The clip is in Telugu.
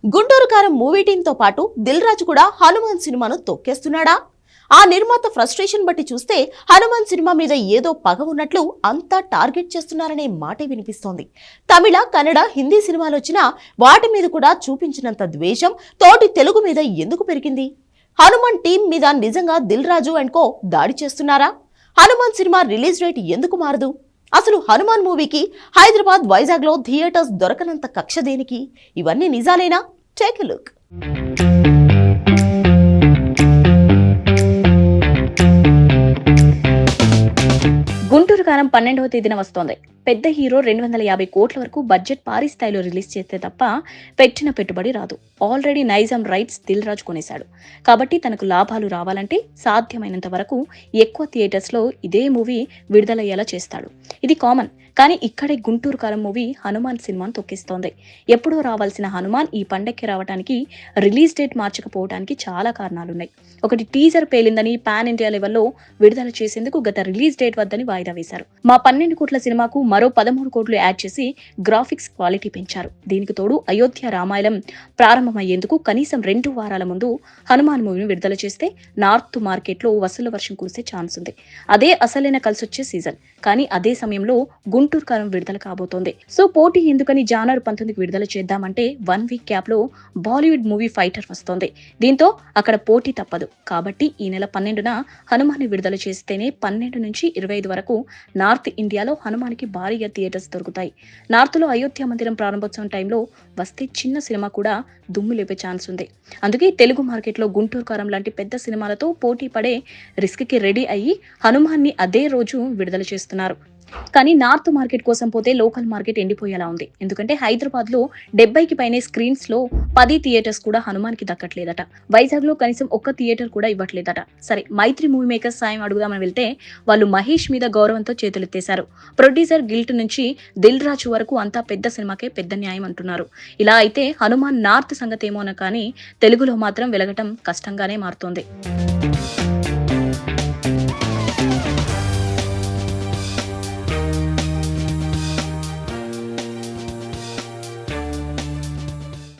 గుంటూరు కారం మూవీ టీంతో పాటు దిల్ రాజు కూడా హనుమాన్ సినిమాను తొక్కేస్తున్నాడా? ఆ నిర్మాత ఫ్రస్ట్రేషన్ బట్టి చూస్తే హనుమాన్ సినిమా మీద ఏదో పగ ఉన్నట్లు అంతా టార్గెట్ చేస్తున్నారనే మాటే వినిపిస్తోంది. తమిళ, కన్నడ, హిందీ సినిమాలు వచ్చినా వాటి మీద కూడా చూపించినంత ద్వేషం తోటి తెలుగు మీద ఎందుకు పెరిగింది? హనుమాన్ టీం మీద నిజంగా దిల్ రాజు అండ్ కో దాడి చేస్తున్నారా? హనుమాన్ సినిమా రిలీజ్ డేట్ ఎందుకు మారదు? అసలు హనుమాన్ మూవీకి హైదరాబాద్, వైజాగ్ లో థియేటర్స్ దొరకనంత కక్ష దేనికి? ఇవన్నీ నిజాలేనా? Take a look. Guntur Kaaram 12వ తేదీన వస్తోంది. పెద్ద హీరో 250 కోట్ల వరకు బడ్జెట్ భారీ స్థాయిలో రిలీజ్ చేస్తే తప్ప పెట్టిన పెట్టుబడి రాదు. Already Nizam rights Dil Raju కొనేశాడు. కాబట్టి తనకు లాభాలు రావాలంటే సాధ్యమైనంత వరకు ఎక్కువ థియేటర్స్ లో ఇదే మూవీ విడుదలయ్యేలా చేస్తాడు. ఇది కామన్. కానీ ఇక్కడే గుంటూరు కారం మూవీ హనుమాన్ సినిమాను తొక్కిస్తోంది. ఎప్పుడో రావాల్సిన హనుమాన్ ఈ పండక్కి రావడానికి రిలీజ్ డేట్ మార్చకపోవడానికి చాలా కారణాలున్నాయి. ఒకటి, టీజర్ పేలిందని పాన్ ఇండియా లెవెల్లో విడుదల చేసేందుకు గత రిలీజ్ డేట్ వద్దని వాయిదా వేశారు. మా 12 కోట్ల సినిమాకు మరో 13 కోట్లు యాడ్ చేసి గ్రాఫిక్స్ క్వాలిటీ పెంచారు. దీనికి తోడు అయోధ్య రామాయణం ప్రారంభమయ్యేందుకు కనీసం 2 వారాల ముందు హనుమాన్ మూవీని విడుదల చేస్తే నార్త్ మార్కెట్ లో వసూళ్ల వర్షం కురిసే ఛాన్స్ ఉంది. అదే అసలైన కలిసొచ్చే సీజన్. కానీ అదే సమయంలో గుంటూరు కారం విడుదల కాబోతోంది. సో పోటీ ఎందుకని జనవరి 19కి విడుదల చేద్దామంటే 1 వీక్ గ్యాప్ లో బాలీవుడ్ మూవీ ఫైటర్ వస్తోంది. దీంతో అక్కడ పోటీ తప్పదు. కాబట్టి ఈ నెల 12న హనుమాన్ విడుదల చేస్తేనే 12 నుంచి 25 వరకు నార్త్ ఇండియాలో హనుమాన్కి భారీగా థియేటర్స్ దొరుకుతాయి. నార్త్ లో అయోధ్య మందిరం ప్రారంభోత్సవం టైంలో వస్తే చిన్న సినిమా కూడా దుమ్ము లేపే ఛాన్స్ ఉంది. అందుకే తెలుగు మార్కెట్ లో గుంటూరు కారం లాంటి పెద్ద సినిమాలతో పోటీ పడే రిస్క్ కి రెడీ అయ్యి హనుమాన్ ని అదే రోజు విడుదల చేస్తున్నారు. కానీ నార్త్ మార్కెట్ కోసం పోతే లోకల్ మార్కెట్ ఎండిపోయేలా ఉంది. ఎందుకంటే హైదరాబాద్ లో 70కి పైనే స్క్రీన్స్ లో 10 థియేటర్స్ కూడా హనుమాన్ కి దక్కట్లేదట. వైజాగ్ లో కనీసం ఒక్క థియేటర్ కూడా ఇవ్వట్లేదట. సరే, మైత్రి మూవీ మేకర్స్ సాయం అడుగుదామని వెళ్తే వాళ్ళు మహేష్ మీద గౌరవంతో చేతులెత్తేశారు. ప్రొడ్యూసర్ గిల్ట్ నుంచి దిల్ రాజు వరకు అంతా పెద్ద సినిమాకే పెద్ద న్యాయం అంటున్నారు. ఇలా అయితే హనుమాన్ నార్త్ సంగతి ఏమోన కానీ తెలుగులో మాత్రం వెలగటం కష్టంగానే మారుతోంది.